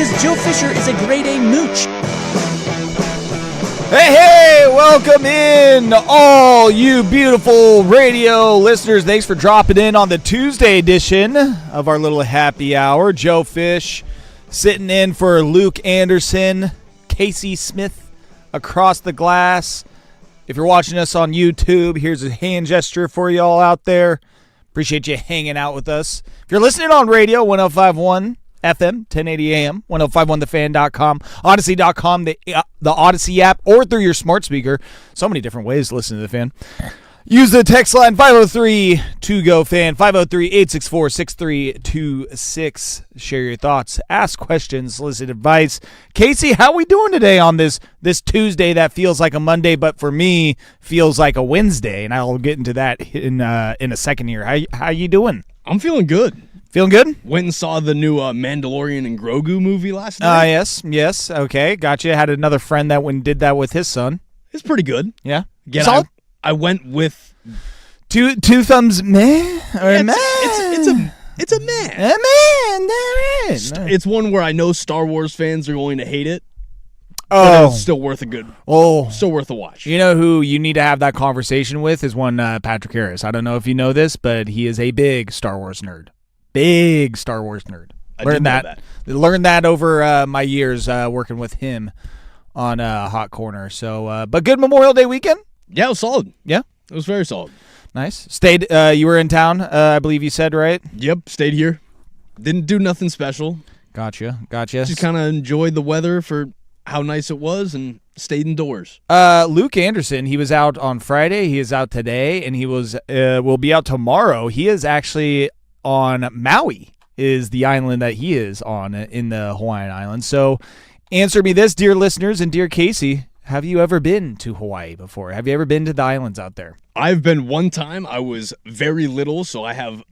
because Joe Fisher is a grade A mooch. Hey, welcome in, all you beautiful radio listeners. Thanks for dropping in on the Tuesday edition of our little happy hour. Joe Fish sitting in for Luke Anderson, Casey Smith across the glass. If you're watching us on YouTube, here's a hand gesture for you all out there. Appreciate you hanging out with us. If you're listening on radio, 105.1 FM, 1080 AM, 1051thefan.com, Odyssey.com, the Odyssey app, or through your smart speaker. So many different ways to listen to the fan. Use the text line 503-2GO-FAN, 503-864-6326. Share your thoughts, ask questions, solicit advice. Casey, how we doing today on this Tuesday that feels like a Monday, but for me feels like a Wednesday? And I'll get into that in a second here. How you doing? I'm feeling good. Feeling good? Went and saw the new Mandalorian and Grogu movie last night. Yes. Okay, gotcha. Had another friend that went and did that with his son. It's pretty good. Yeah. Again, I went with two thumbs meh or meh. It's a meh. It's one where I know Star Wars fans are going to hate it. But it's still worth still worth a watch. You know who you need to have that conversation with is one Patrick Harris. I don't know if you know this, but he is a big Star Wars nerd. Big Star Wars nerd. Learned that over my years working with him on Hot Corner. So, but good Memorial Day weekend. Yeah, it was solid. Yeah, it was very solid. Nice. Stayed. You were in town, I believe you said, right? Yep, stayed here. Didn't do nothing special. Gotcha. Just kind of enjoyed the weather for how nice it was and stayed indoors. Luke Anderson, he was out on Friday. He is out today, and he will be out tomorrow. He is actually on Maui, is the island that he is on in the Hawaiian Islands. So answer me this, dear listeners and dear Casey. Have you ever been to Hawaii before? Have you ever been to the islands out there? I've been one time. I was very little, so I'd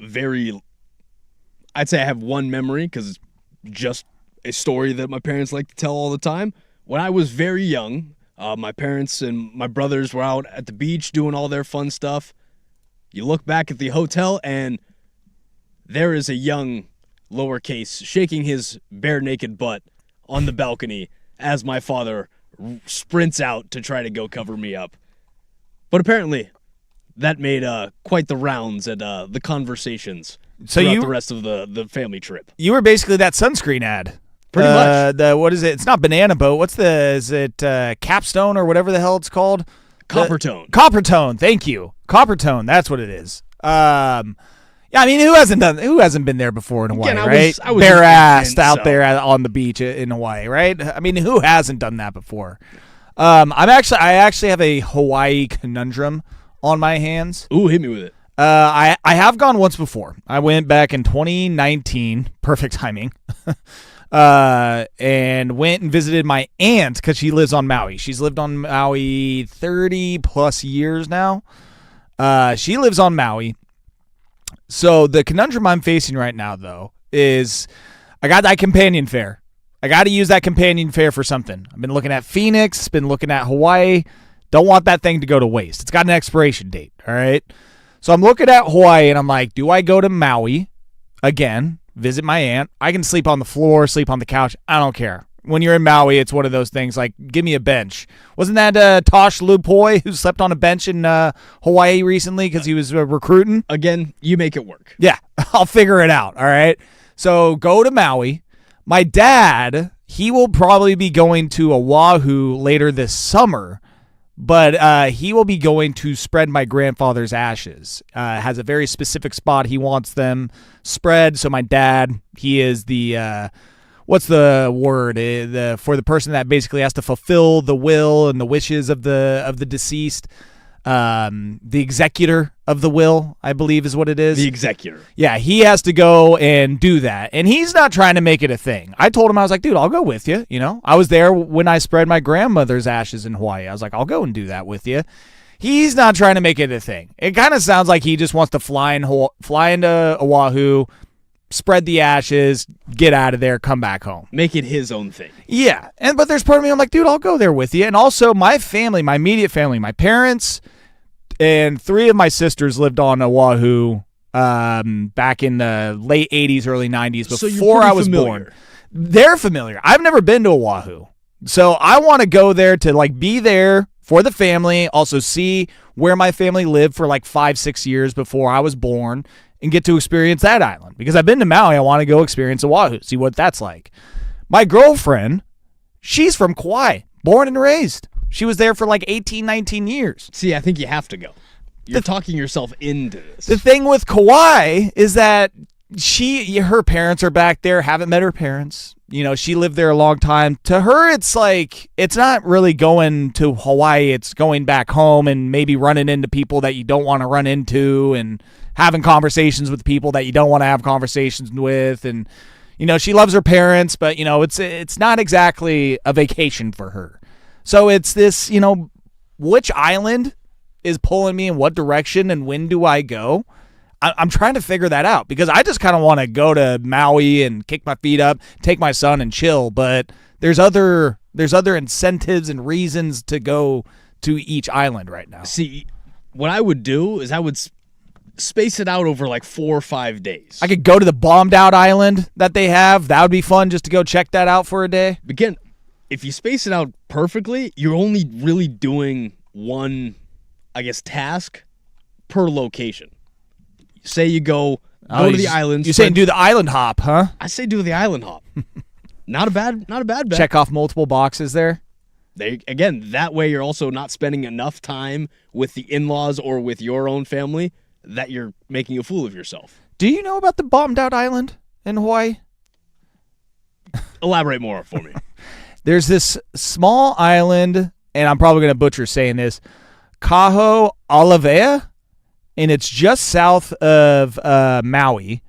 say I have one memory because it's just a story that my parents like to tell all the time. When I was very young, my parents and my brothers were out at the beach doing all their fun stuff. You look back at the hotel, and there is a young lowercase shaking his bare naked butt on the balcony as my father sprints out to try to go cover me up. But apparently, that made quite the rounds at the conversations throughout the rest of the family trip. You were basically that sunscreen ad. Pretty much. What is it? It's not Banana Boat. Is it Capstone or whatever the hell it's called? Coppertone. Coppertone. Thank you. Coppertone. That's what it is. Yeah, I mean, who hasn't been there before in Hawaii, right? I was bare-assed out there on the beach in Hawaii, right? I mean, who hasn't done that before? I actually have a Hawaii conundrum on my hands. Ooh, hit me with it. I have gone once before. I went back in 2019, perfect timing, and went and visited my aunt because she lives on Maui. She's lived on Maui 30-plus years now. She lives on Maui. So the conundrum I'm facing right now, though, is I got that companion fare. I got to use that companion fare for something. I've been looking at Phoenix, been looking at Hawaii. Don't want that thing to go to waste. It's got an expiration date, all right? So I'm looking at Hawaii, and I'm like, do I go to Maui again, visit my aunt? I can sleep on the floor, sleep on the couch. I don't care. When you're in Maui, it's one of those things like, give me a bench. Wasn't that Tosh Lupoi who slept on a bench in Hawaii recently because he was recruiting? Again, you make it work. Yeah, I'll figure it out, all right? So go to Maui. My dad, he will probably be going to Oahu later this summer, but he will be going to spread my grandfather's ashes. Has a very specific spot he wants them spread. So my dad, he is the... what's the word for the person that basically has to fulfill the will and the wishes of the deceased? The executor of the will, I believe is what it is. The executor. Yeah, he has to go and do that. And he's not trying to make it a thing. I told him, I was like, dude, I'll go with you. You know, I was there when I spread my grandmother's ashes in Hawaii. I was like, I'll go and do that with you. He's not trying to make it a thing. It kind of sounds like he just wants to fly into Oahu, spread the ashes, get out of there, come back home. Make it his own thing. Yeah. But there's part of me, I'm like, dude, I'll go there with you. And also my family, my immediate family, my parents and 3 of my sisters lived on Oahu back in the late 80s, early 90s, So you're before pretty I was familiar. born. They're familiar. I've never been to Oahu. So I want to go there to like be there for the family, also see where my family lived for like 5-6 years before I was born and get to experience that island. Because I've been to Maui, I want to go experience Oahu, see what that's like. My girlfriend, she's from Kauai, born and raised. She was there for like 18, 19 years. See, I think you have to go. You're talking yourself into this. The thing with Kauai is that her parents are back there, haven't met her parents. You know, she lived there a long time. To her, it's like, it's not really going to Hawaii. It's going back home and maybe running into people that you don't want to run into and having conversations with people that you don't want to have conversations with. And, you know, she loves her parents, but, you know, it's not exactly a vacation for her. So it's this, you know, which island is pulling me in what direction and when do I go? I'm trying to figure that out because I just kind of want to go to Maui and kick my feet up, take my son and chill. But there's other incentives and reasons to go to each island right now. See, what I would do is I would space it out over like 4 or 5 days. I could go to the bombed out island that they have. That would be fun just to go check that out for a day. Again, if you space it out perfectly, you're only really doing one, I guess, task per location. Say you go to the islands. You're saying do the island hop, huh? I say do the island hop. Not a bad bet. Check off multiple boxes there. Again, that way you're also not spending enough time with the in-laws or with your own family that you're making a fool of yourself. Do you know about the bombed out island in Hawaii? Elaborate more for me. There's this small island, and I'm probably going to butcher saying this, Kaho Olivea, and it's just south of Maui.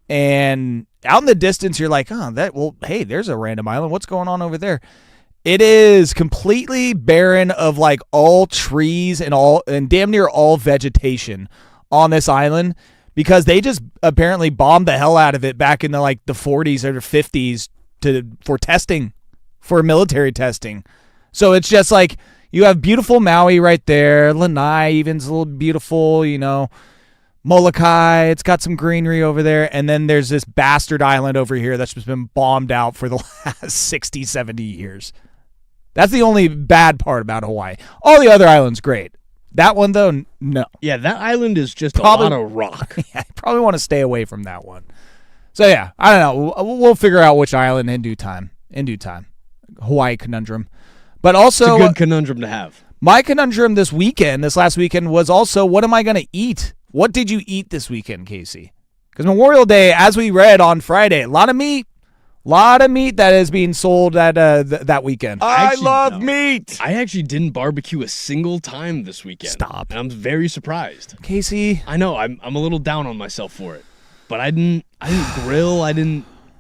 And out in the distance, you're like, hey, there's a random island. What's going on over there? It is completely barren of like all trees and damn near all vegetation on this island because they just apparently bombed the hell out of it back in the 40s or 50s for testing, for military testing. So it's just like you have beautiful Maui right there. Lanai even's a little beautiful, you know. Molokai, it's got some greenery over there. And then there's this bastard island over here that's just been bombed out for the last 60, 70 years. That's the only bad part about Hawaii. All the other islands, great. That one, though, no. Yeah, that island is just Probably- a lot of rock. I probably want to stay away from that one. So, yeah, I don't know. We'll figure out which island in due time. Hawaii conundrum. But also, It's a good conundrum to have. my conundrum this last weekend, was also, what am I going to eat? What did you eat this weekend, Casey? Because Memorial Day, as we read on Friday, a lot of meat that is being sold at that weekend. I love meat. I actually didn't barbecue a single time this weekend. Stop. And I'm very surprised. Casey, I know, I'm a little down on myself for it. But I didn't grill.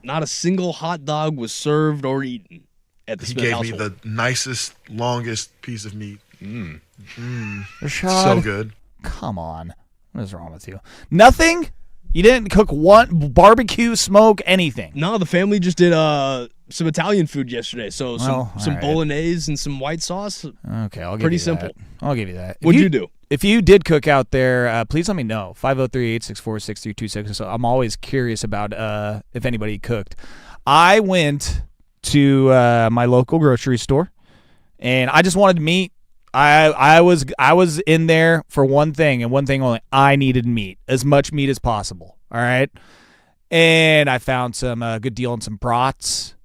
Not a single hot dog was served or eaten at the He Smith gave household. me the nicest, longest piece of meat. Rashad, So good. come on. What is wrong with you? Nothing? You didn't cook one barbecue, smoke, anything? No, the family just did some Italian food yesterday. So some Well, all right. bolognese and some white sauce. Okay, I'll give Pretty you simple. that. I'll give you that. What'd you do? If you did cook out there, please let me know. 503-864-6326. So I'm always curious about if anybody cooked. I went to my local grocery store, and I just wanted meat. I was in there for one thing and one thing only. I needed meat, as much meat as possible. All right, and I found some good deal on some brats.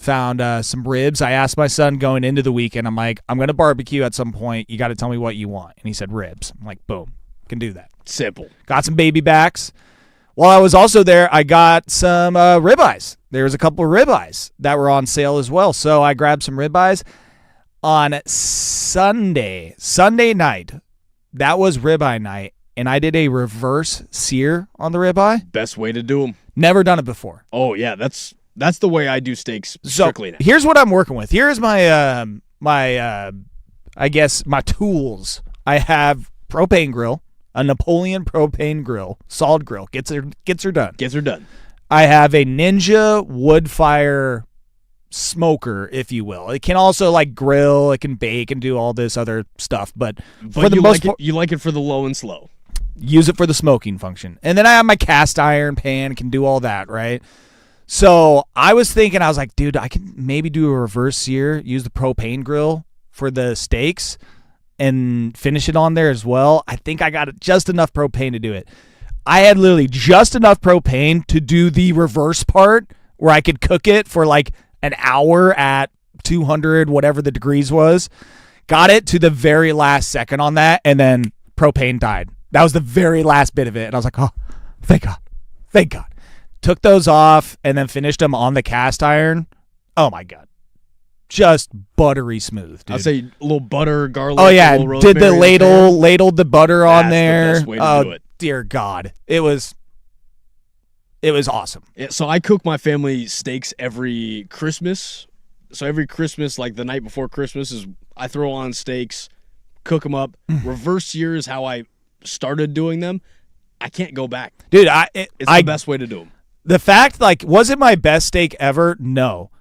Found some ribs. I asked my son going into the weekend, I'm like, I'm going to barbecue at some point. You got to tell me what you want. And he said ribs. I'm like, boom, can do that. Simple. Got some baby backs. While I was also there, I got some ribeyes. There was a couple of ribeyes that were on sale as well. So I grabbed some ribeyes on Sunday night. That was ribeye night. And I did a reverse sear on the ribeye. Best way to do them. Never done it before. Oh, yeah. That's the way I do steaks strictly now. Here's what I'm working with. Here's my I guess my tools. I have propane grill, a Napoleon propane grill, solid grill, gets her done. Gets her done. I have a Ninja wood fire smoker, if you will. It can also grill, it can bake and do all this other stuff, but for the you most like part, you like it for the low and slow. use it for the smoking function. And then I have my cast iron pan, can do all that, right? So I was thinking, I was like, dude, I can maybe do a reverse sear, use the propane grill for the steaks, and finish it on there as well. I think I got just enough propane to do it. I had literally just enough propane to do the reverse part where I could cook it for like an hour at 200, whatever the degrees was. Got it to the very last second on that, and then propane died. That was the very last bit of it. And I was like, oh, thank God. Thank God. Took those off and then finished them on the cast iron. Oh, my God. Just buttery smooth, dude. I'd say a little butter, garlic. Oh, yeah. A little Did the rosemary in there. ladled the butter on That's the there. best way to Oh, do it. dear God. It was awesome. Yeah, so I cook my family steaks every Christmas. So every Christmas, like the night before Christmas, is I throw on steaks, cook them up. Reverse sear is how I started doing them. I can't go back. Dude, It's the best way to do them. the fact, like, was it my best steak ever? No.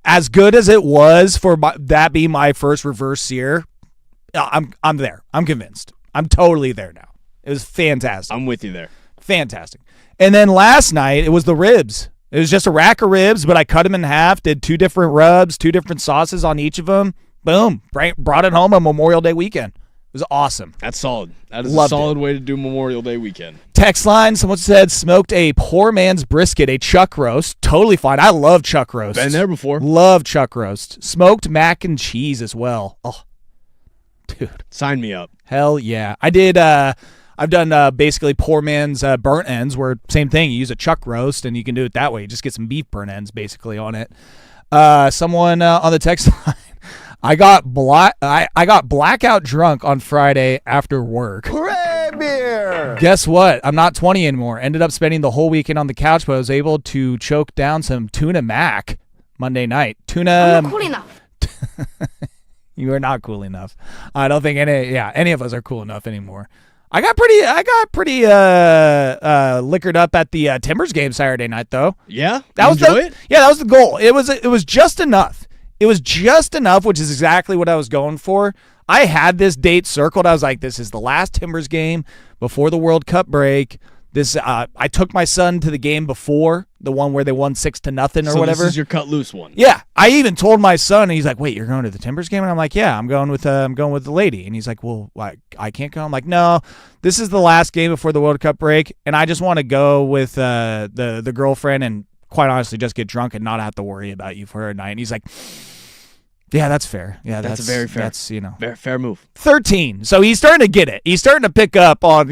As good as it was for that being my first reverse sear, I'm there. I'm convinced. I'm totally there now. It was fantastic. I'm with you there. Fantastic. And then last night, it was the ribs. It was just a rack of ribs, but I cut them in half, did 2 different rubs, 2 different sauces on each of them. Boom. Brought it home on Memorial Day weekend. It was awesome. That's solid. That is Loved a solid way to do Memorial Day weekend. Text line, someone said, smoked a poor man's brisket, a chuck roast. Totally fine. I love chuck roast. Been there before. Love chuck roast. Smoked mac and cheese as well. Oh, dude. Sign me up. Hell yeah. I did, I've done basically poor man's burnt ends, where same thing. You use a chuck roast and you can do it that way. You just get some beef burnt ends basically on it. Someone on the text line, I got blackout drunk on Friday after work. Hooray, beer! Guess what? I'm not 20 anymore. Ended up spending the whole weekend on the couch, but I was able to choke down some tuna mac Monday night. I'm not cool enough. You are not cool enough. I don't think any of us are cool enough anymore. I got pretty liquored up at the Timbers game Saturday night though. Yeah? That You was enjoy the, it? Yeah, that was the goal. It was just enough. It was just enough, which is exactly what I was going for. I had this date circled. I was like, this is the last Timbers game before the World Cup break. This I took my son to the game before, the one where they won 6-0 or So whatever. this is your cut loose one. Yeah, I even told my son, and he's like, "Wait, you're going to the Timbers game?" And I'm like, "Yeah, I'm going with the lady." And he's like, "Well, I can't go." I'm like, "No, this is the last game before the World Cup break, and I just want to go with the girlfriend and quite honestly just get drunk and not have to worry about you for a night." And he's like, "Yeah, that's fair. Yeah, That's very fair. That's Fair move. 13." So he's starting to get it. He's starting to pick up on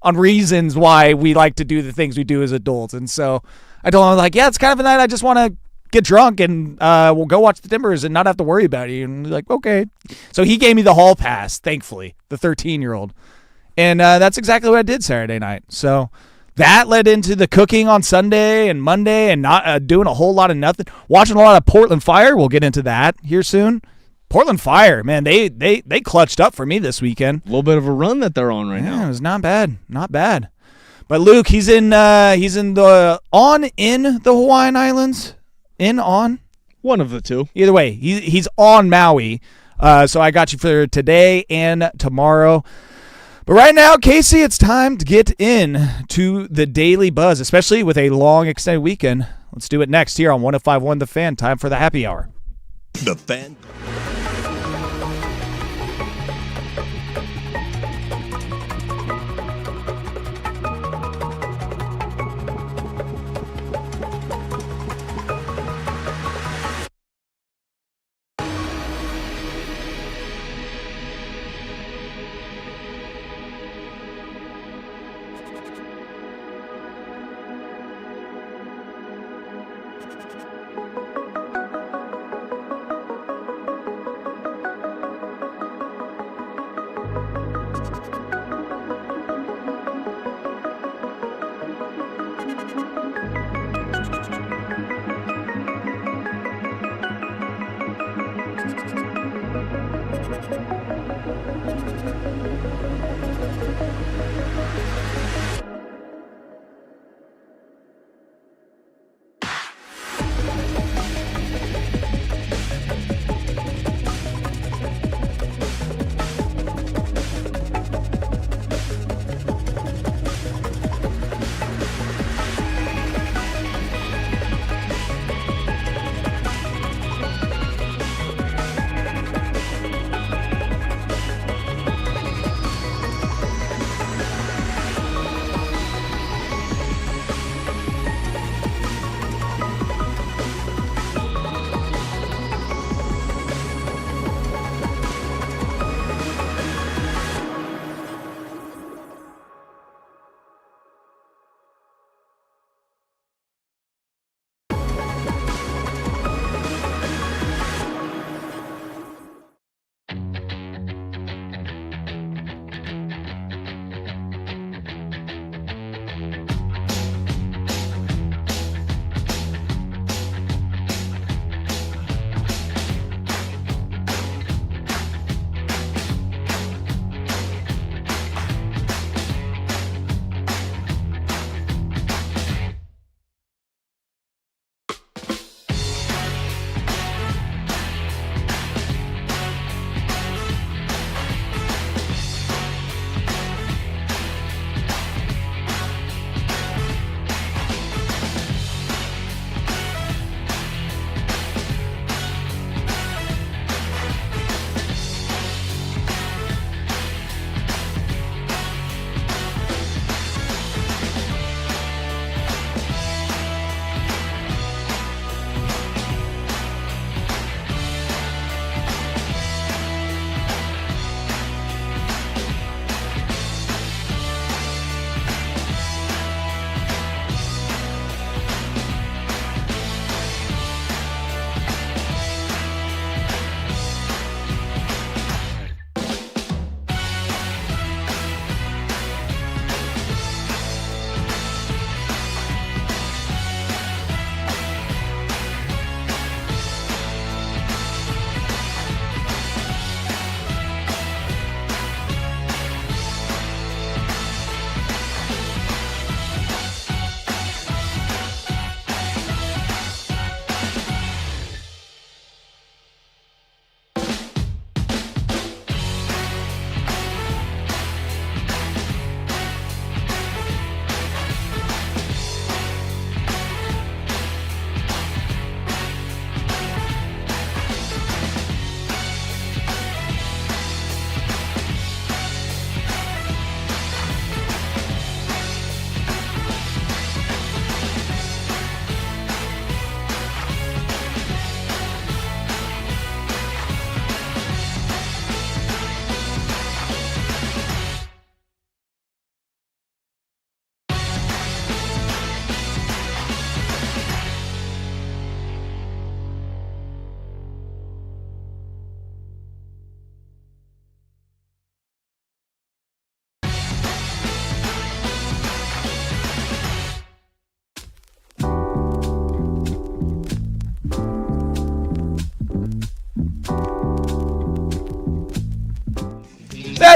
on reasons why we like to do the things we do as adults. And so I told him, like, yeah, it's kind of a night I just want to get drunk and we'll go watch the Timbers and not have to worry about you. And he's like, okay. So he gave me the hall pass, thankfully, the 13-year-old. And that's exactly what I did Saturday night. So that led into the cooking on Sunday and Monday and not doing a whole lot of nothing. Watching a lot of Portland Fire. We'll get into that here soon. Portland Fire, man, they clutched up for me this weekend. A little bit of a run that they're on right Yeah, now. it was not bad, not bad. But Luke, he's in the Hawaiian Islands, on One of the two. either way. He's on Maui, so I got you for today and tomorrow. But right now, Casey, it's time to get in to the daily buzz, especially with a long extended weekend. Let's do it next here on 105.1 The Fan. Time for the happy hour. The Fan.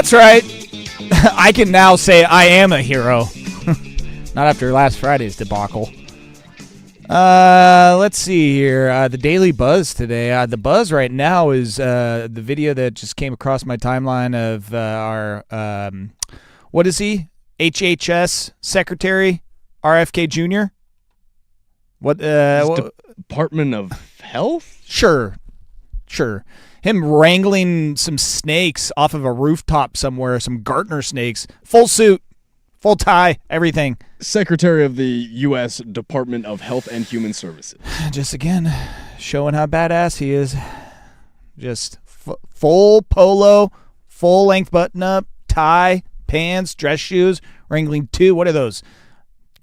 That's right. I can now say I am a hero. Not after last Friday's debacle. Let's see here. The Daily Buzz today. The buzz right now is the video that just came across my timeline of our, what is he? HHS Secretary RFK Jr.? What? Department of Health? Sure. Him wrangling some snakes off of a rooftop somewhere, some Gartner snakes. Full suit, full tie, everything. Secretary of the U.S. Department of Health and Human Services. Just again, showing how badass he is. Just full polo, full length button up, tie, pants, dress shoes, wrangling two. What are those?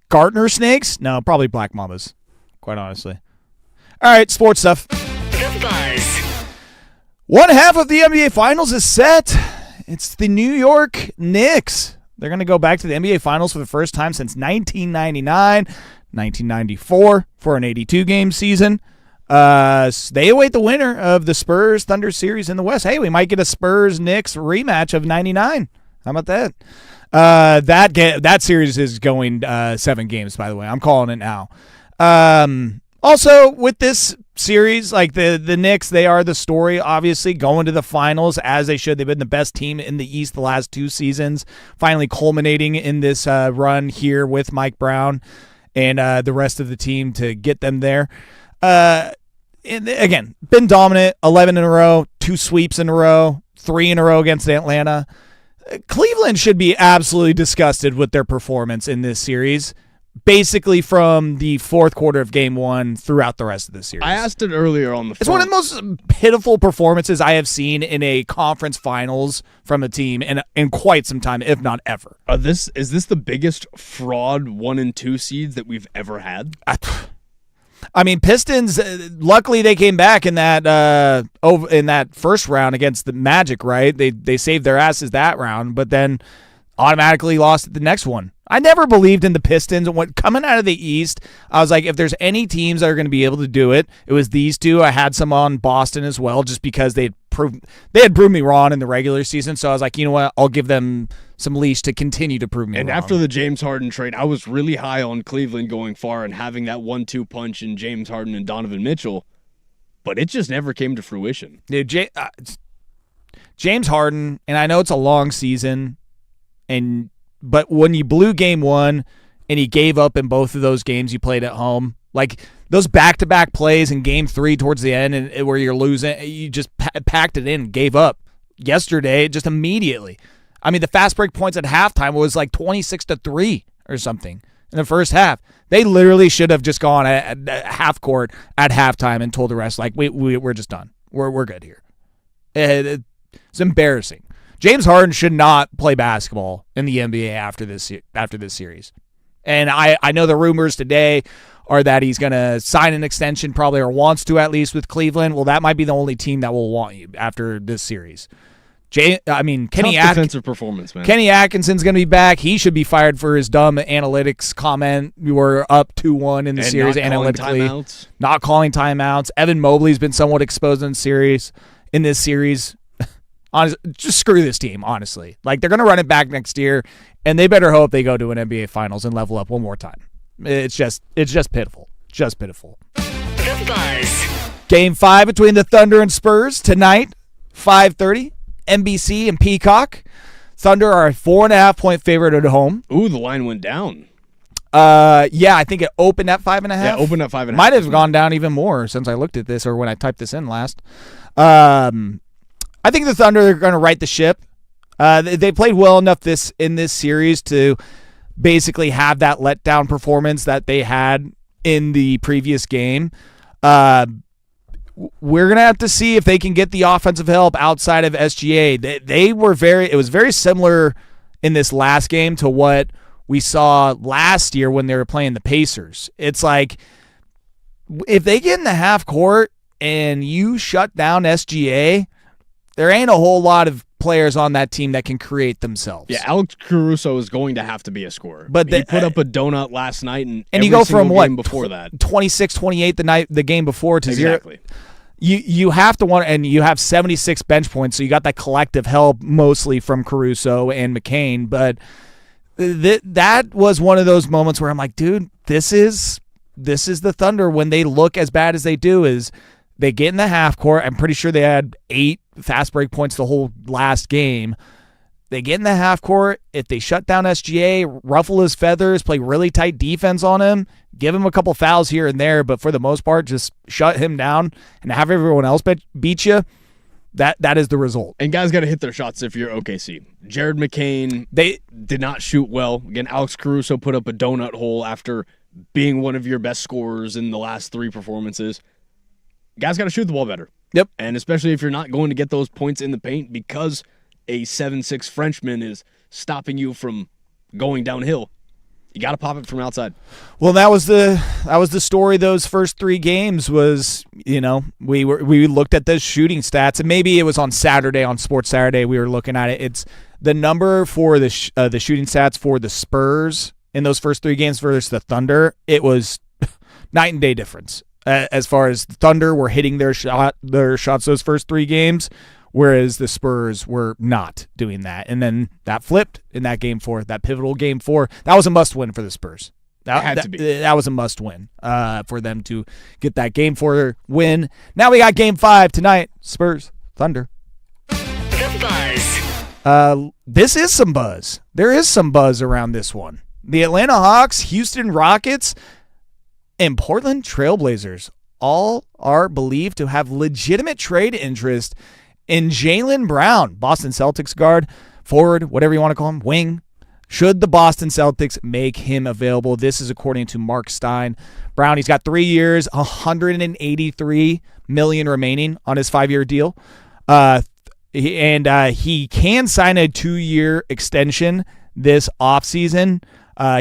Gartner snakes? No, probably black mamas, quite honestly. All right, sports stuff. The Buzz. One half of the NBA Finals is set. It's the New York Knicks. They're going to go back to the NBA Finals for the first time since 1999, 1994 for an 82-game season. They await the winner of the Spurs-Thunder series in the West. Hey, we might get a Spurs-Knicks rematch of 99. How about that? That series is going 7 games, by the way. I'm calling it now. Also, with this series, like the Knicks, they are the story, obviously, going to the finals as they should. They've been the best team in the East the last 2 seasons, finally culminating in this run here with Mike Brown and the rest of the team to get them there. And again, been dominant, 11 in a row, 2 sweeps in a row, 3 in a row against Atlanta. Cleveland should be absolutely disgusted with their performance in this series. Basically from the fourth quarter of game 1 throughout the rest of the series. I asked it earlier on the phone. It's one of the most pitiful performances I have seen in a conference finals from a team in quite some time, if not ever. Is this the biggest fraud 1 and 2 seeds that we've ever had? I mean, Pistons, luckily they came back in that first round against the Magic, right? They saved their asses that round, but then automatically lost at the next one. I never believed in the Pistons. Coming out of the East, I was like, if there's any teams that are going to be able to do it, it was these two. I had some on Boston as well, just because they had proved me wrong in the regular season. So I was like, you know what? I'll give them some leash to continue to prove me wrong. And after the James Harden trade, I was really high on Cleveland going far and having that 1-2 punch in James Harden and Donovan Mitchell, but it just never came to fruition. Dude, James Harden, and I know it's a long season, but when you blew game 1 and he gave up in both of those games you played at home, like those back-to-back plays in game 3 towards the end and where you're losing, you just packed it in, gave up yesterday just immediately. I mean, the fast break points at halftime was like 26-3 or something in the first half. They literally should have just gone at half court at halftime and told the rest, like, we're just done. We're good here. It's embarrassing. James Harden should not play basketball in the NBA after this series. And I know the rumors today are that he's going to sign an extension probably, or wants to at least, with Cleveland. Well, that might be the only team that will want you after this series. Kenny defensive performance, man. Kenny Atkinson's going to be back. He should be fired for his dumb analytics comment. We were up 2-1 in the series analytically. Not calling timeouts. Evan Mobley's been somewhat exposed in this series. Honestly, just screw this team, honestly. Like, they're going to run it back next year, and they better hope they go to an NBA Finals and level up one more time. It's just pitiful. Just pitiful. The Buzz. Game 5 between the Thunder and Spurs tonight, 5:30, NBC and Peacock. Thunder are a 4.5-point favorite at home. Ooh, the line went down. Yeah, I think it opened at 5.5. Yeah, opened at 5.5. Might have gone down even more since I looked at this or when I typed this in last. I think the Thunder are going to right the ship. They played well enough in this series to basically have that letdown performance that they had in the previous game. We're going to have to see if they can get the offensive help outside of SGA. It was very similar in this last game to what we saw last year when they were playing the Pacers. It's like, if they get in the half court and you shut down SGA, there ain't a whole lot of players on that team that can create themselves. Yeah, Alex Caruso is going to have to be a scorer. But he put up a donut last night, and you go from what, before that 26-28 the game before to exactly. 0. you have to want, and you have 76 bench points, so you got that collective help mostly from Caruso and McCain. But that was one of those moments where I'm like, dude, this is the Thunder when they look as bad as they do. Is they get in the half court. I'm pretty sure they had 8 fast break points the whole last game. They get in the half court. If they shut down SGA, ruffle his feathers, play really tight defense on him, give him a couple fouls here and there, but for the most part, just shut him down and have everyone else beat you, that is the result. And guys got to hit their shots if you're OKC. Jared McCain, they did not shoot well. Again, Alex Caruso put up a donut hole after being one of your best scorers in the last 3 performances. Guys got to shoot the ball better. Yep. And especially if you're not going to get those points in the paint because a 7'6" Frenchman is stopping you from going downhill. You got to pop it from outside. Well, that was the story. Those first 3 games was, we looked at the shooting stats, and maybe it was on Saturday, on Sports Saturday, we were looking at it. It's the number for the shooting stats for the Spurs in those first 3 games versus the Thunder. It was night and day difference. As far as the Thunder were hitting their shots those first 3 games, whereas the Spurs were not doing that. And then that flipped in that game 4, that pivotal game 4. That was a must-win for the Spurs. That had to be. That was a must-win for them to get that game 4 win. Now we got game 5 tonight, Spurs, Thunder. The Buzz. This is some buzz. There is some buzz around this one. The Atlanta Hawks, Houston Rockets, and Portland Trailblazers all are believed to have legitimate trade interest in Jaylen Brown, Boston Celtics guard, forward, whatever you want to call him, wing. Should the Boston Celtics make him available? This is according to Mark Stein. Brown, he's got 3 years, $183 million remaining on his 5-year deal. He can sign a 2-year extension this offseason.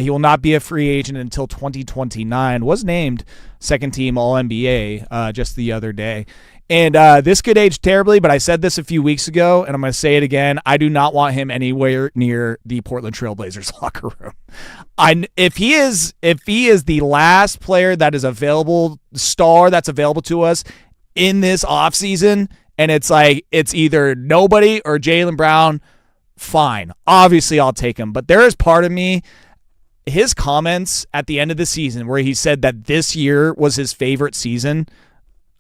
He will not be a free agent until 2029. Was named second team All-NBA just the other day. And this could age terribly, but I said this a few weeks ago, and I'm going to say it again. I do not want him anywhere near the Portland Trailblazers locker room. If he is the last player that is available, star that's available to us in this offseason, and it's either nobody or Jaylen Brown, fine. Obviously, I'll take him. But there is part of me, his comments at the end of the season where he said that this year was his favorite season.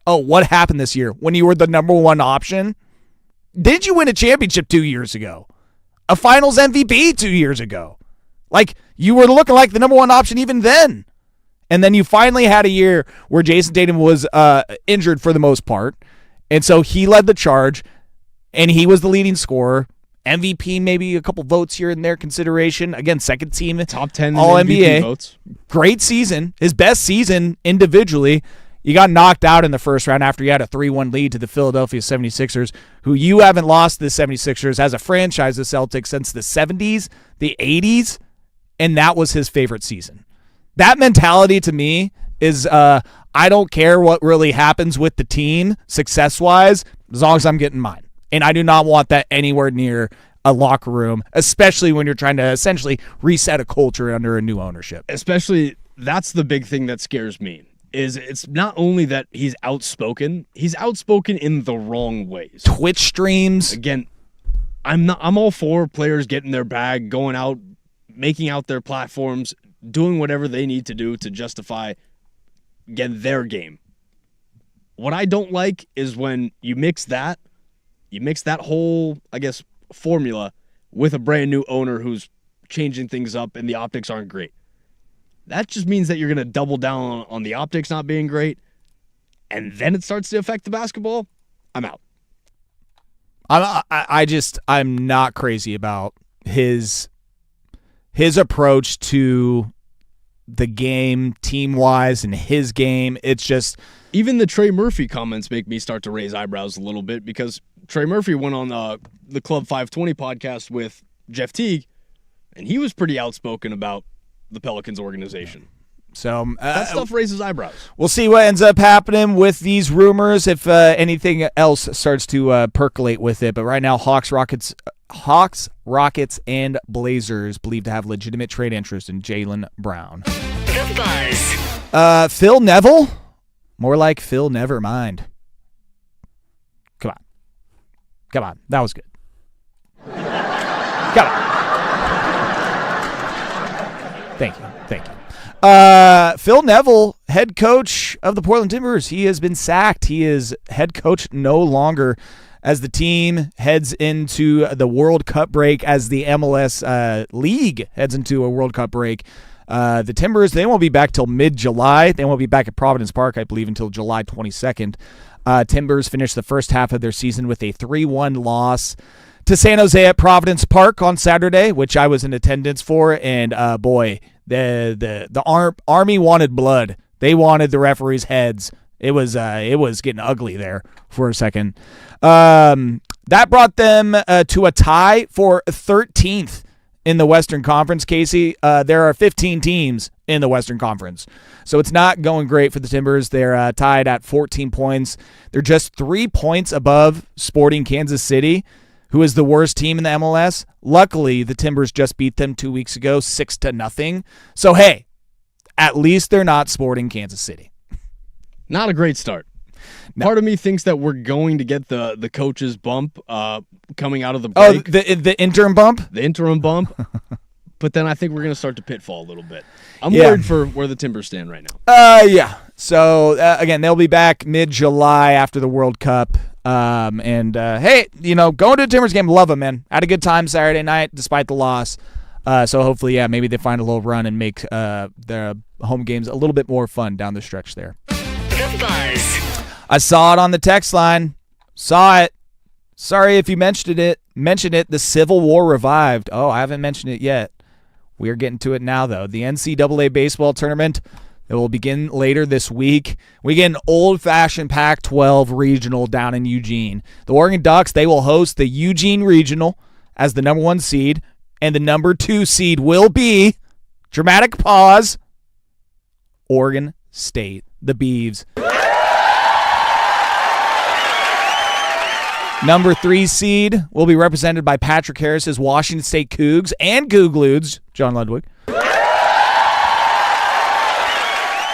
Oh, what happened this year when you were the number 1 option? Did you win a championship 2 years ago? A finals MVP 2 years ago? You were looking like the number 1 option even then. And then you finally had a year where Jason Tatum was injured for the most part. And so he led the charge, and he was the leading scorer. MVP, maybe a couple votes here and there consideration. Again, second team. Top 10 All-NBA. votes. Great season. His best season individually. You got knocked out in the first round after you had a 3-1 lead to the Philadelphia 76ers, who you haven't lost to the 76ers as a franchise, the Celtics, since the 70s, the 80s, and that was his favorite season. That mentality to me is I don't care what really happens with the team success-wise as long as I'm getting mine. And I do not want that anywhere near a locker room, especially when you're trying to essentially reset a culture under a new ownership. Especially, that's the big thing that scares me. Is it's not only that he's outspoken in the wrong ways. Twitch streams. Again, I'm all for players getting their bag, going out, making out their platforms, doing whatever they need to do to justify, again, their game. What I don't like is when you mix that whole, I guess, formula with a brand new owner who's changing things up and the optics aren't great. That just means that you're going to double down on the optics not being great, and then it starts to affect the basketball. I'm out. I'm not crazy about his approach to the game, team-wise, and his game. It's just... Even the Trey Murphy comments make me start to raise eyebrows a little bit, because Trey Murphy went on the Club 520 podcast with Jeff Teague, and he was pretty outspoken about the Pelicans organization. So that stuff raises eyebrows. We'll see what ends up happening with these rumors if anything else starts to percolate with it. But right now, Hawks, Rockets, and Blazers believed to have legitimate trade interest in Jaylen Brown. The Buzz. Phil Neville, more like Phil Nevermind. Come on. That was good. Come on. Thank you. Phil Neville, head coach of the Portland Timbers. He has been sacked. He is head coach no longer as the team heads into the World Cup break, as the MLS league heads into a World Cup break. The Timbers, they won't be back till mid-July. They won't be back at Providence Park, I believe, until July 22nd. Timbers finished the first half of their season with a 3-1 loss to San Jose at Providence Park on Saturday, which I was in attendance for, and boy, the Army wanted blood. They wanted the referees' heads. It was getting ugly there for a second. That brought them to a tie for 13th in the Western Conference, Casey. There are 15 teams in the Western Conference, so it's not going great for the Timbers. They're tied at 14 points. They're just 3 points above Sporting Kansas City, who is the worst team in the MLS. Luckily, the Timbers just beat them 2 weeks ago, 6-0. So, hey, at least they're not Sporting Kansas City. Not a great start. No. Part of me thinks that we're going to get the coach's bump coming out of the break. Oh, the interim bump? The interim bump. But then I think we're going to start to pitfall a little bit. I'm worried for where the Timbers stand right now. Yeah. So, again, they'll be back mid-July after the World Cup. Hey, going to a Timbers game, love them, man. Had a good time Saturday night despite the loss. So hopefully, maybe they find a little run and make their home games a little bit more fun down the stretch there. The Buzz. I saw it on the text line. Saw it. Sorry if you mentioned it. The Civil War revived. Oh, I haven't mentioned it yet. We are getting to it now, though. The NCAA baseball tournament, it will begin later this week. We get an old-fashioned Pac-12 regional down in Eugene. The Oregon Ducks, they will host the Eugene Regional as the number 1 seed, and the number 2 seed will be, dramatic pause, Oregon State, the Beavs. Number 3 seed will be represented by Patrick Harris's Washington State Cougs and Googludes, John Ludwig.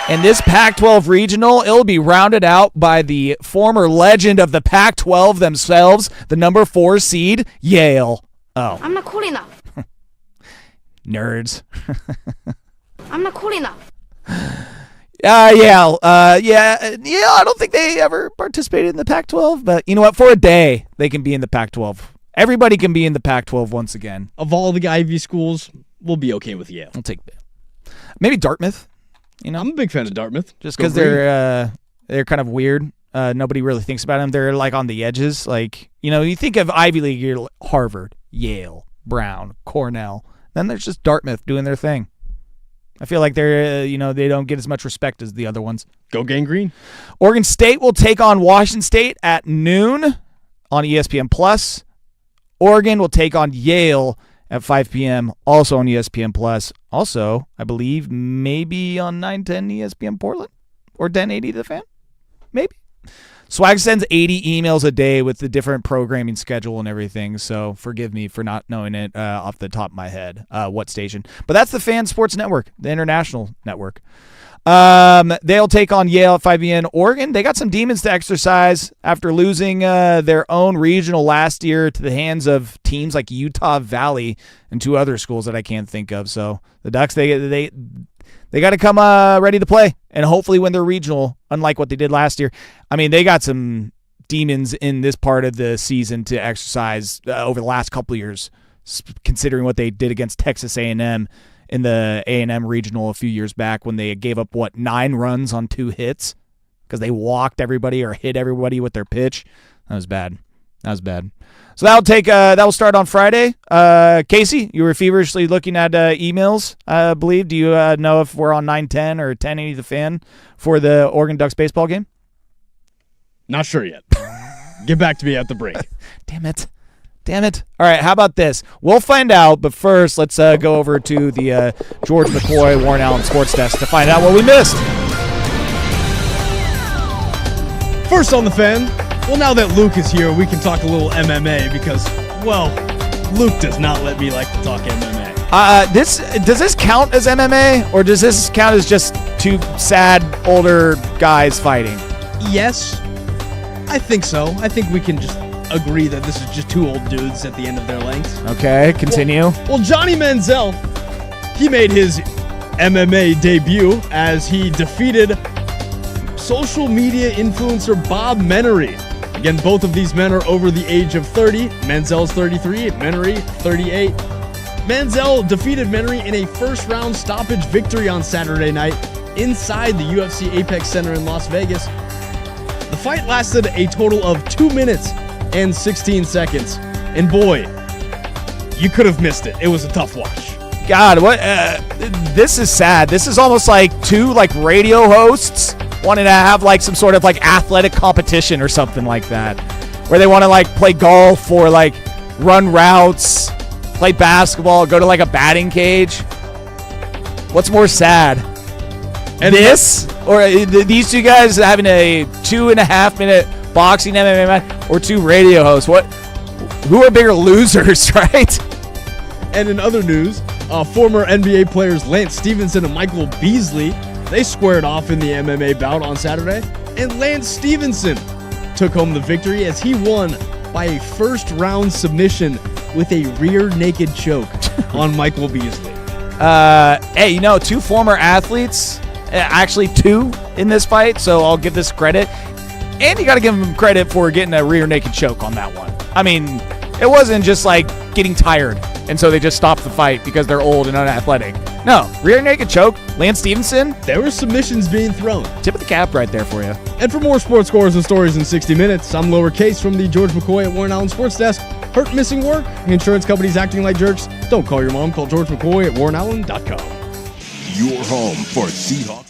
And this Pac-12 regional, it'll be rounded out by the former legend of the Pac-12 themselves, the number 4 seed, Yale. Oh. I'm not cool enough. Nerds. I'm not cool enough. I don't think they ever participated in the Pac-12, but you know what? For a day, they can be in the Pac-12. Everybody can be in the Pac-12 once again. Of all the Ivy schools, we'll be okay with Yale. I'll take maybe Dartmouth. I'm a big fan of Dartmouth. Just because they're kind of weird. Nobody really thinks about them. They're like on the edges. Like, you think of Ivy League, you're like Harvard, Yale, Brown, Cornell. Then there's just Dartmouth doing their thing. I feel like they're, they don't get as much respect as the other ones. Go Gang Green. Oregon State will take on Washington State at noon on ESPN+. Oregon will take on Yale at 5 p.m., also on ESPN+. Also, I believe, maybe on 910 ESPN Portland or 1080 The Fan. Maybe. Swag sends 80 emails a day with the different programming schedule and everything, so forgive me for not knowing it off the top of my head, what station. But that's the Fan Sports Network, the international network. They'll take on Yale at 5 p.m. Oregon, they got some demons to exercise after losing their own regional last year to the hands of teams like Utah Valley and 2 other schools that I can't think of. So the Ducks, they got to come ready to play and hopefully win their regional, unlike what they did last year. I mean, they got some demons in this part of the season to exercise over the last couple of years, considering what they did against Texas A&M in the A&M regional a few years back when they gave up, 9 runs on 2 hits because they walked everybody or hit everybody with their pitch. That was bad. So that'll start on Friday. Casey, you were feverishly looking at emails, I believe. Do you know if we're on 910 or 1080 The Fan for the Oregon Ducks baseball game? Not sure yet. Get back to me at the break. Damn it. All right, how about this? We'll find out, but first, let's go over to the George McCoy, Warren Allen Sports Desk to find out what we missed. First on the Fan. Well, now that Luke is here, we can talk a little MMA because, Luke does not let me like to talk MMA. Does this count as MMA, or does this count as just 2 sad older guys fighting? Yes, I think so. I think we can just agree that this is just two old dudes at the end of their length. Okay, continue. Well, Johnny Manziel, he made his MMA debut as he defeated social media influencer Bob Menery. Again, both of these men are over the age of 30. Manziel's 33, Menery 38. Manziel defeated Menery in a first-round stoppage victory on Saturday night inside the UFC Apex Center in Las Vegas. The fight lasted a total of 2 minutes and 16 seconds. And boy, you could have missed it. It was a tough watch. God, what? This is sad. This is almost like two radio hosts wanting to have some sort of athletic competition or something like that, where they want to play golf or run routes, play basketball, go to a batting cage. What's more sad? And this or these two guys having a 2.5 minute boxing MMA match, or two radio hosts? What? Who are bigger losers, right? And in other news, former NBA players Lance Stevenson and Michael Beasley, they squared off in the MMA bout on Saturday, and Lance Stevenson took home the victory as he won by a first-round submission with a rear naked choke on Michael Beasley. Hey, two former athletes, actually two in this fight, so I'll give this credit. And you got to give them credit for getting a rear naked choke on that one. I mean, it wasn't just getting tired, and so they just stopped the fight because they're old and unathletic. No, rear naked choke, Lance Stevenson. There were submissions being thrown. Tip of the cap right there for you. And for more sports scores and stories in 60 minutes, I'm Lowercase from the George McCoy at Warren Allen Sports Desk. Hurt, missing work? Insurance companies acting like jerks? Don't call your mom. Call George McCoy at warrenallen.com. Your home for Seahawks.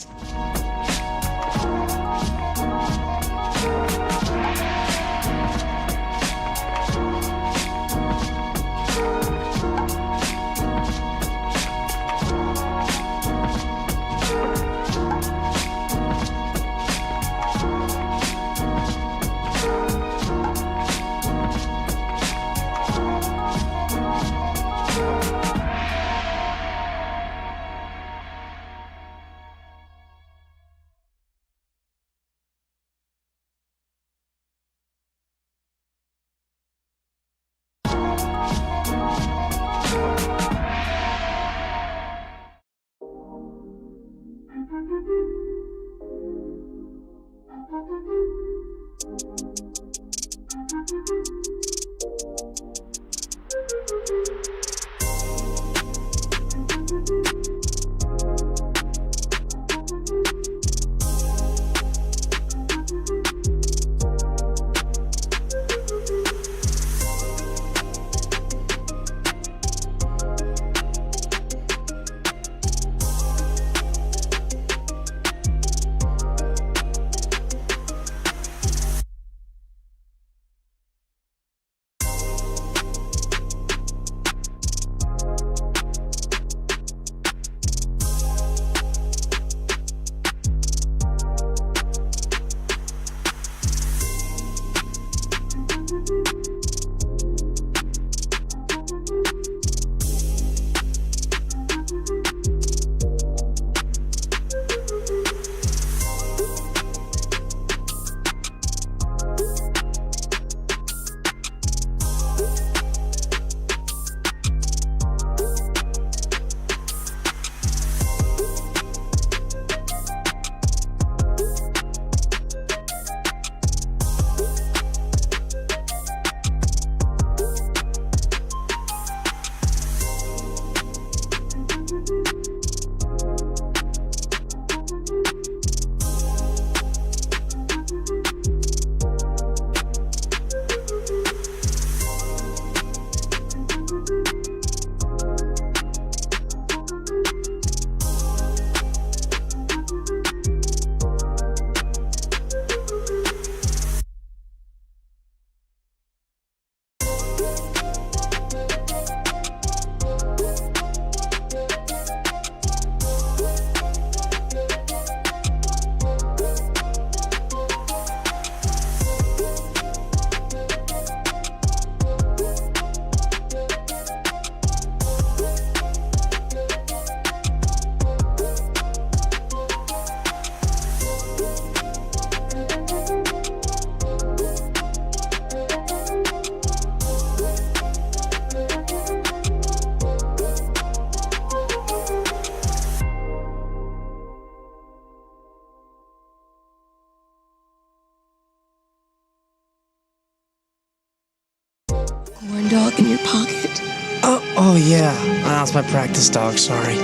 Corn dog in your pocket. Oh yeah. That's my practice dog, sorry.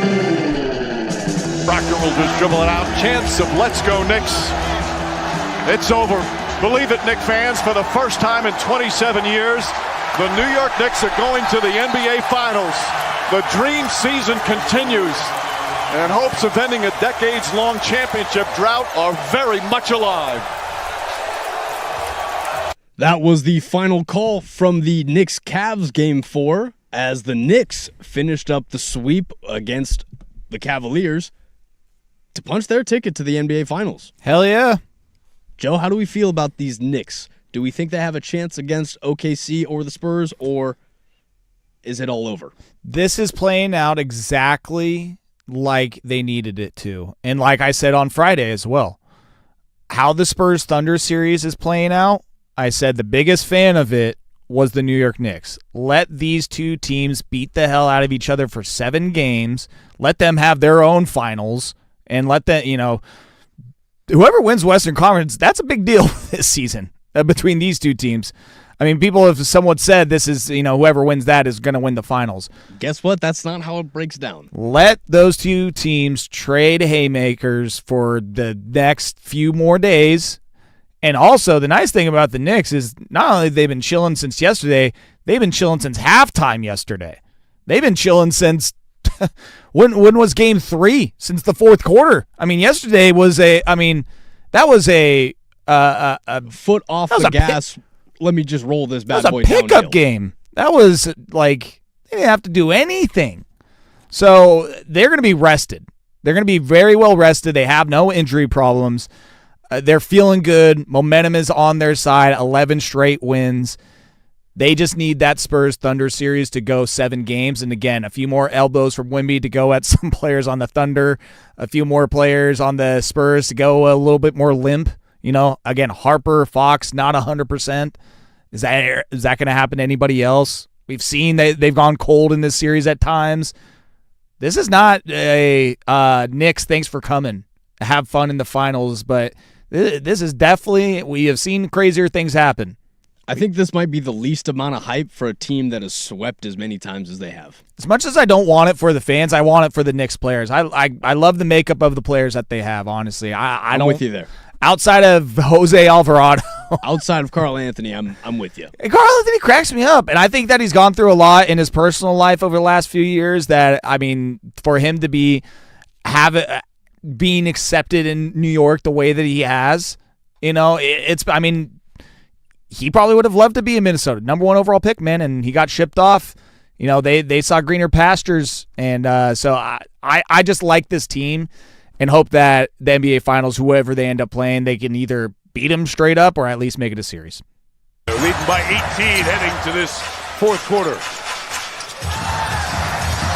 Proctor will just dribble it out. Chance of let's go Knicks. It's over. Believe it, Knicks fans, for the first time in 27 years, the New York Knicks are going to the NBA Finals. The dream season continues, and hopes of ending a decades-long championship drought are very much alive. That was the final call from the Knicks-Cavs Game 4 as the Knicks finished up the sweep against the Cavaliers to punch their ticket to the NBA Finals. Hell yeah. Joe, how do we feel about these Knicks? Do we think they have a chance against OKC or the Spurs, or is it all over? This is playing out exactly like they needed it to. And like I said on Friday as well, how the Spurs Thunder series is playing out, I said the biggest fan of it was the New York Knicks. Let these two teams beat the hell out of each other for 7 games. Let them have their own finals, and let them, whoever wins Western Conference, that's a big deal this season between these two teams. I mean, people have somewhat said this is, whoever wins that is going to win the finals. Guess what? That's not how it breaks down. Let those two teams trade haymakers for the next few more days. And also, the nice thing about the Knicks is not only they've been chilling since yesterday, they've been chilling since halftime yesterday. They've been chilling since when was Game 3? Since the fourth quarter. I mean, yesterday was that was a foot off the gas. Let me just roll this bad boy downhill. That was a pickup game. That was like they didn't have to do anything. So they're going to be rested. They're going to be very well rested. They have no injury problems. They're feeling good. Momentum is on their side. 11 straight wins. They just need that Spurs Thunder series to go 7 games. And again, a few more elbows from Wemby to go at some players on the Thunder. A few more players on the Spurs to go a little bit more limp. Again, Harper, Fox, not 100%. Is that going to happen to anybody else? We've seen they've gone cold in this series at times. This is not a Knicks, thanks for coming. Have fun in the finals, but this is definitely, we have seen crazier things happen. I think this might be the least amount of hype for a team that has swept as many times as they have. As much as I don't want it for the fans, I want it for the Knicks players. I love the makeup of the players that they have, honestly. I'm with you there. Outside of Jose Alvarado. Outside of Karl Anthony, I'm with you. And Karl Anthony cracks me up, and I think that he's gone through a lot in his personal life over the last few years that, for him to being accepted in New York the way that he has, he probably would have loved to be in Minnesota. Number 1 overall pick, man, and he got shipped off. They saw greener pastures, and so I just like this team and hope that the NBA Finals, whoever they end up playing, they can either beat them straight up or at least make it a series. They're leading by 18 heading to this fourth quarter.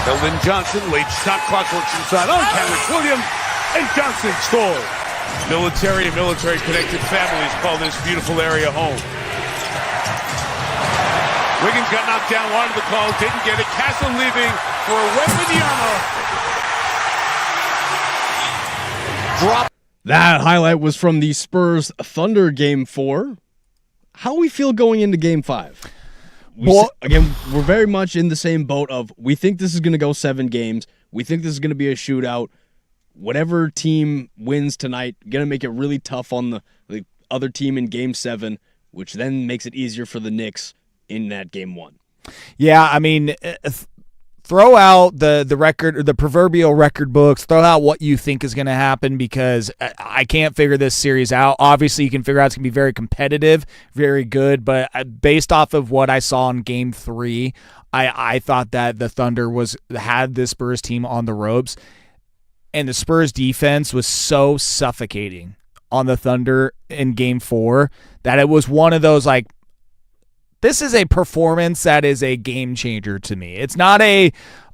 Eldon Johnson, late shot clock works inside on Kenrich Williams, and Johnson scores. Military and military-connected families call this beautiful area home. Wiggins got knocked down, wanted the call, didn't get it. Castle leaving for Wembanyama. Drop. That highlight was from the Spurs Thunder Game 4. How we feel going into Game 5? Again, we're very much in the same boat of we think this is going to go 7 games. We think this is going to be a shootout. Whatever team wins tonight, going to make it really tough on the other team in Game 7, which then makes it easier for the Knicks in that Game 1. Yeah, throw out the record or the proverbial record books. Throw out what you think is going to happen because I can't figure this series out. Obviously, you can figure out it's going to be very competitive, very good. But based off of what I saw in Game 3, I thought that the Thunder had this Spurs team on the ropes, and the Spurs defense was so suffocating on the Thunder in Game 4 that it was one of those this is a performance that is a game changer to me. It's not it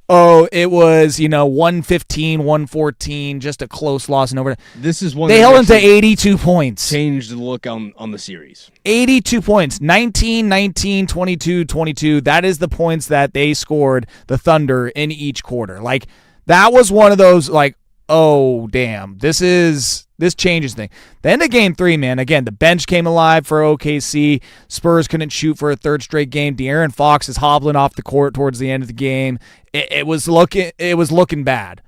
was, 115, 114, just a close loss and over. This is one they held into 82 points. Changed the look on the series. 82 points. 19, 19, 22, 22. That is the points that they scored, the Thunder, in each quarter. That was one of those oh damn. This is This changes things. The end of game 3, man, again, the bench came alive for OKC. Spurs couldn't shoot for a third straight game. De'Aaron Fox is hobbling off the court towards the end of the game. It was looking bad.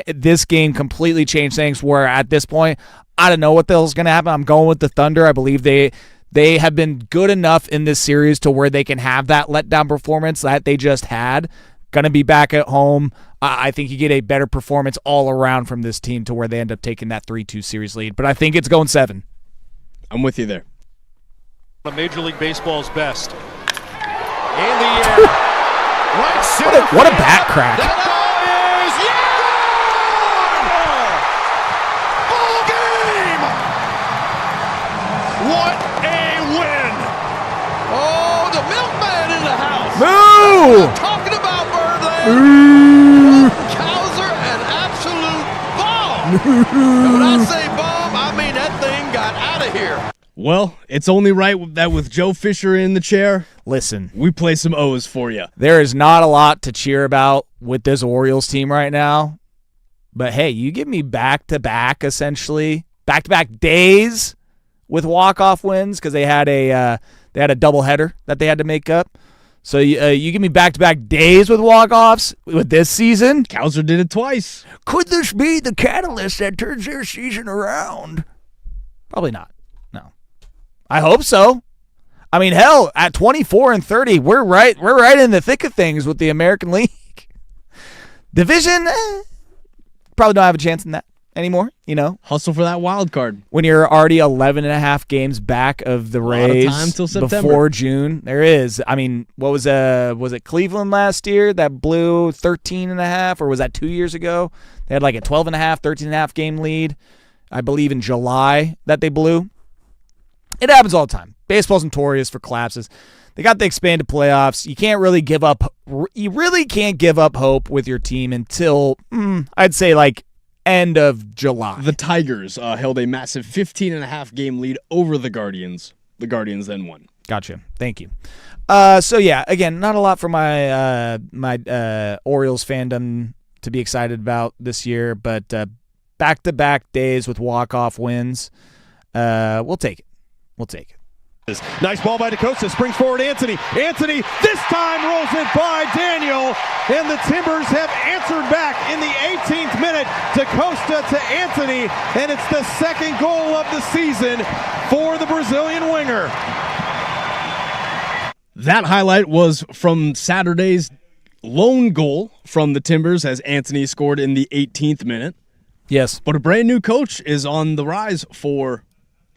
This game completely changed things where at this point, I don't know what the hell's going to happen. I'm going with the Thunder. I believe they have been good enough in this series to where they can have that letdown performance that they just had. Going to be back at home. I think you get a better performance all around from this team to where they end up taking that 3-2 series lead. But I think it's going 7. I'm with you there. Major League Baseball's best. In the air. Right center. What a bat crack. That is, yeah! Ball game! What a win. Oh, the milkman in the house. Moo! I'm talking about Birdland. Cowser, an absolute bomb. And when I say bomb, I mean that thing got out of here. Well, it's only right that with Joe Fisher in the chair, Listen, we play some O's for you. there is not a lot to cheer about with this Orioles team right now. But, hey, you give me back-to-back, essentially, back-to-back days with walk-off wins because they had a doubleheader that they had to make up. So you give me back-to-back days with walk-offs with this season? Cowser did it twice. Could this be the catalyst that turns their season around? Probably not. No. I hope so. I mean, hell, at 24-30, we're right in the thick of things with the American League. Division, probably don't have a chance in that anymore, you know. Hustle for that wild card. When you're already 11 and a half games back of the Rays time till September. before June, there is. I mean, what was it Cleveland last year that blew 13 and a half, or was that 2 years ago? They had like a 12 and a half, 13 and a half game lead, I believe in July that they blew. It happens all the time. Baseball's notorious for collapses. They got the expanded playoffs. You can't really give up. You really can't give up hope with your team until I'd say like end of July. The Tigers held a massive 15.5 game lead over the Guardians. The Guardians then won. Gotcha. Thank you. So yeah, again, not a lot for my Orioles fandom to be excited about this year, but back-to-back days with walk-off wins. We'll take it. We'll take it. Nice ball by DaCosta, springs forward Anthony. Anthony this time rolls it by Daniel, and the Timbers have answered back in the 18th minute. DaCosta to Anthony, and it's the second goal of the season for the Brazilian winger. That highlight was from Saturday's lone goal from the Timbers as Anthony scored in the 18th minute. Yes. But a brand new coach is on the rise for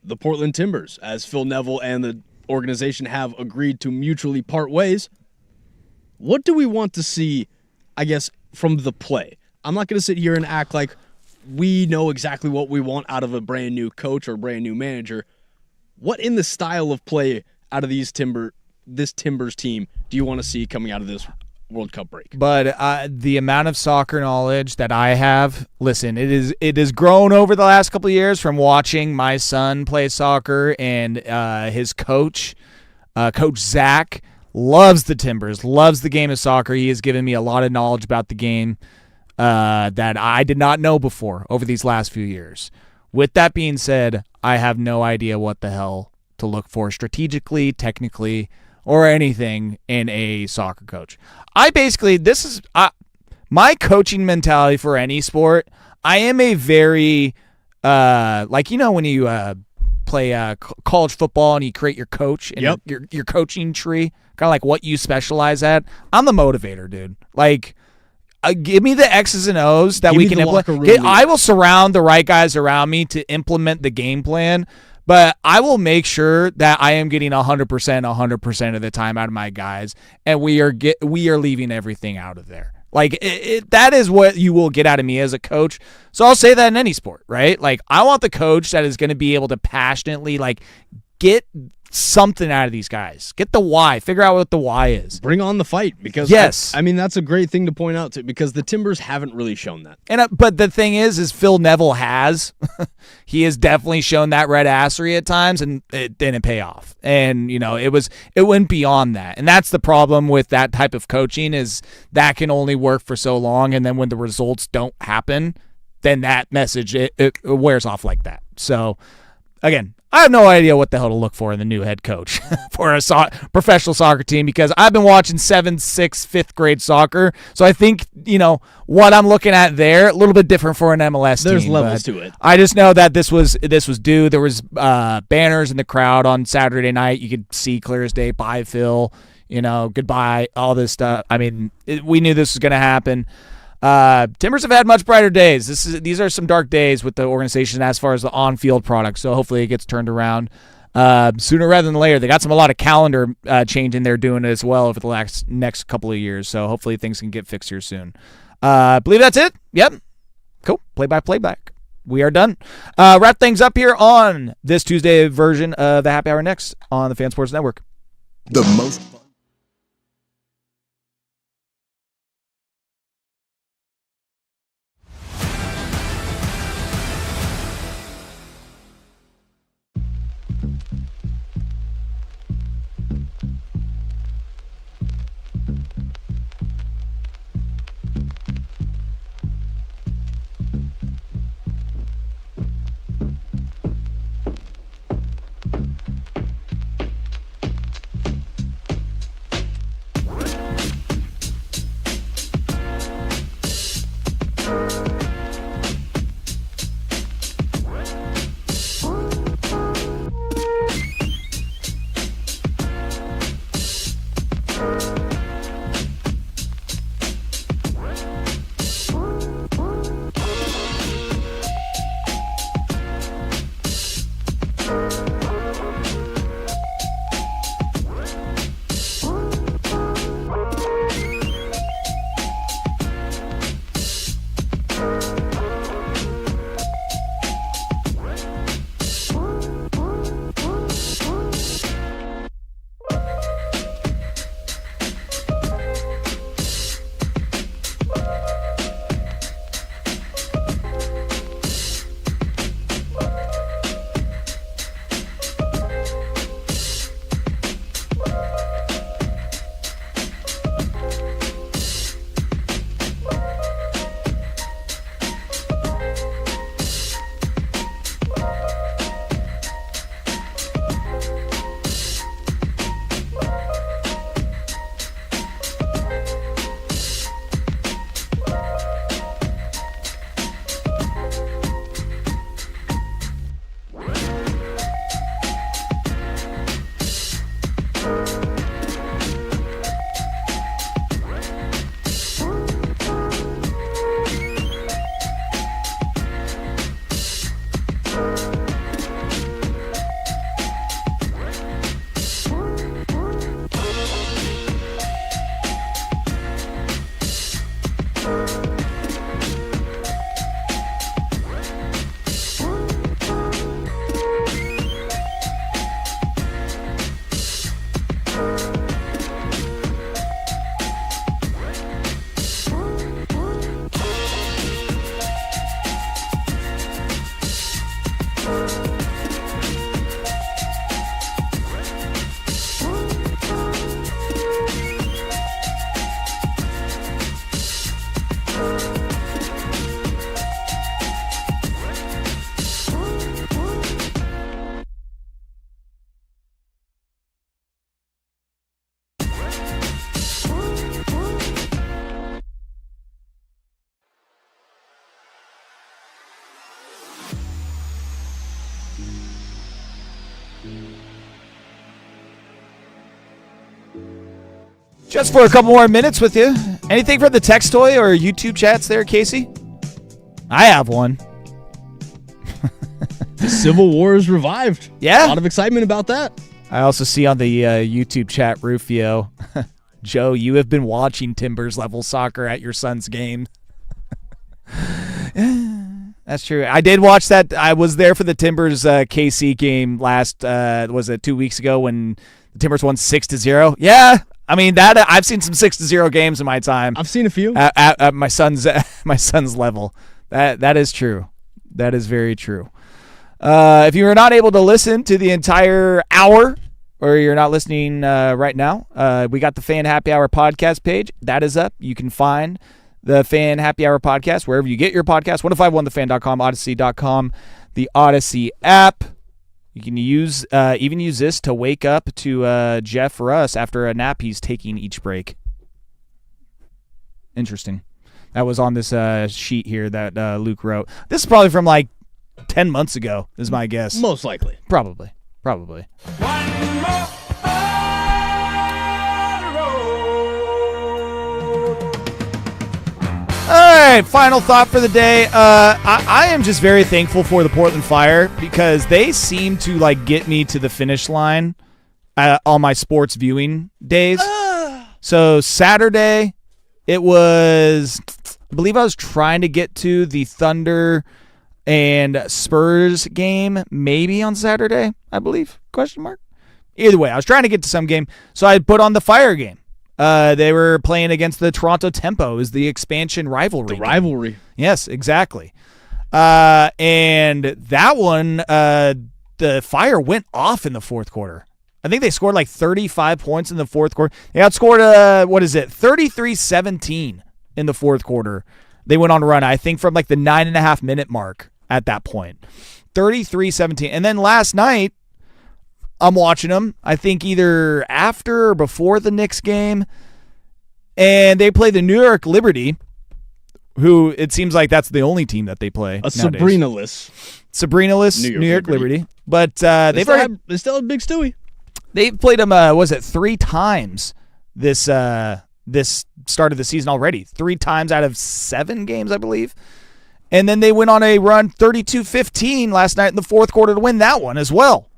the Portland Timbers, as Phil Neville and the organization have agreed to mutually part ways. What do we want to see, I guess, from the play? I'm not going to sit here and act like we know exactly what we want out of a brand new coach or brand new manager. What in the style of play out of this Timbers team do you want to see coming out of this World Cup break? But the amount of soccer knowledge that I have, listen, it has grown over the last couple of years from watching my son play soccer, and his coach, Coach Zach, loves the Timbers, loves the game of soccer. He has given me a lot of knowledge about the game that I did not know before over these last few years. With that being said, I have no idea what the hell to look for strategically, technically, or anything in a soccer coach. This is my coaching mentality for any sport. I am a very, when you play college football and you create your coach and your coaching tree, kind of like what you specialize at. I'm the motivator, dude. Like, give me the X's and O's that we can implement. I will surround the right guys around me to implement the game plan. But I will make sure that I am getting 100% of the time out of my guys, and we are leaving everything out of there. Like that is what you will get out of me as a coach. So I'll say that in any sport, right? Like I want the coach that is going to be able to passionately get something out of these guys. Get the why. Figure out what the why is. Bring on the fight, because yes, I mean that's a great thing to point out too, because the Timbers haven't really shown that. And but the thing is Phil Neville has. He has definitely shown that red assery at times, and it didn't pay off. And it went beyond that, and that's the problem with that type of coaching is that can only work for so long, and then when the results don't happen, then that message it wears off like that. So, again, I have no idea what the hell to look for in the new head coach for a professional soccer team, because I've been watching 7th, 6th, 5th grade soccer. So I think, what I'm looking at there, a little bit different for an MLS team. There's levels to it. I just know that this was due. There was banners in the crowd on Saturday night. You could see clear as day, bye Phil, goodbye, all this stuff. I mean, we knew this was going to happen. Timbers have had much brighter days. These are some dark days with the organization as far as the on-field product. So hopefully it gets turned around sooner rather than later. They got a lot of calendar changing they're doing as well over the next couple of years. So hopefully things can get fixed here soon. I believe that's it. Yep. Cool. Playback. We are done. Wrap things up here on this Tuesday version of the Happy Hour next on the Fan Sports Network. The most fun. Just for a couple more minutes with you. Anything from the text toy or YouTube chats there, Casey? I have one. The Civil War is revived. Yeah. A lot of excitement about that. I also see on the YouTube chat, Rufio, Joe, you have been watching Timbers level soccer at your son's game. That's true. I did watch that. I was there for the Timbers KC game last, was it 2 weeks ago when the Timbers won 6-0? Yeah. I mean, that I've seen some 6-0 games in my time. I've seen a few. At my son's level. That is true. That is very true. If you are not able to listen to the entire hour, or you're not listening right now, we got the Fan Happy Hour podcast page. That is up. You can find the Fan Happy Hour podcast wherever you get your podcast. 1051thefan.com, odyssey.com. the Odyssey app. You can even use this to wake up to Jeff Russ after a nap he's taking each break. Interesting. That was on this sheet here that Luke wrote. This is probably from like 10 months ago, is my guess. Most likely. Probably. All right, final thought for the day. I am just very thankful for the Portland Fire because they seem to like get me to the finish line on my sports viewing days. So Saturday, it was, I believe I was trying to get to the Thunder and Spurs game, maybe on Saturday, I believe, ? Either way, I was trying to get to some game, so I put on the Fire game. They were playing against the Toronto Tempo, is the expansion rivalry. The rivalry. Game. Yes, exactly. And that one, the Fire went off in the fourth quarter. I think they scored like 35 points in the fourth quarter. They outscored, 33-17 in the fourth quarter. They went on a run, I think, from like the 9.5-minute mark at that point. 33-17. And then last night, I'm watching them, I think either after or before the Knicks game, and they play the New York Liberty, who it seems like that's the only team that they play nowadays. Sabrina-less New York Liberty. But they still have Big Stewie. They've played them, 3 times this start of the season already. 3 times out of 7 games, I believe. And then they went on a run 32-15 last night in the fourth quarter to win that one as well.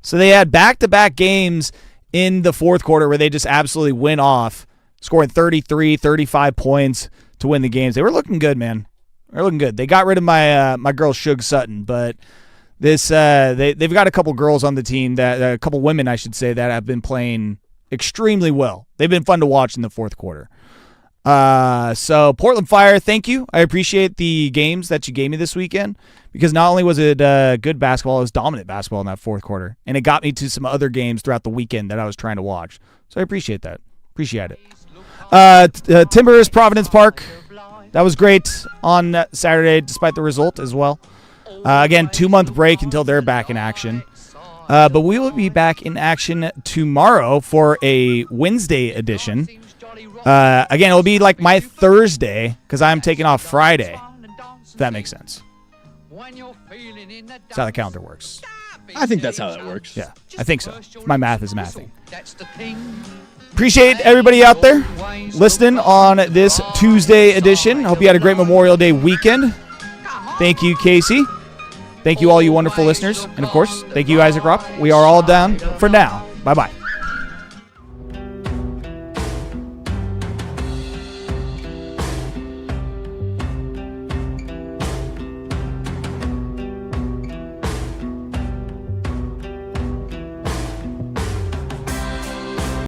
So they had back-to-back games in the fourth quarter where they just absolutely went off, scoring 33, 35 points to win the games. They were looking good, man. They're looking good. They got rid of my girl Suge Sutton, but this they've got a couple girls on the team, a couple women, I should say, that have been playing extremely well. They've been fun to watch in the fourth quarter. So Portland Fire, thank you. I appreciate the games that you gave me this weekend because not only was it good basketball, it was dominant basketball in that fourth quarter, and it got me to some other games throughout the weekend that I was trying to watch. So I appreciate that. Appreciate it. Timbers, Providence Park. That was great on Saturday, despite the result as well. Again, 2-month break until they're back in action. But we will be back in action tomorrow for a Wednesday edition. Again, it'll be like my Thursday because I'm taking off Friday, if that makes sense. That's how the calendar works. I think that's how that works. Yeah, I think so. If my math is mathing. Appreciate everybody out there listening on this Tuesday edition. Hope you had a great Memorial Day weekend. Thank you, Casey. Thank you, all you wonderful listeners. And, of course, thank you, Isaac Ropp. We are all done for now. Bye-bye.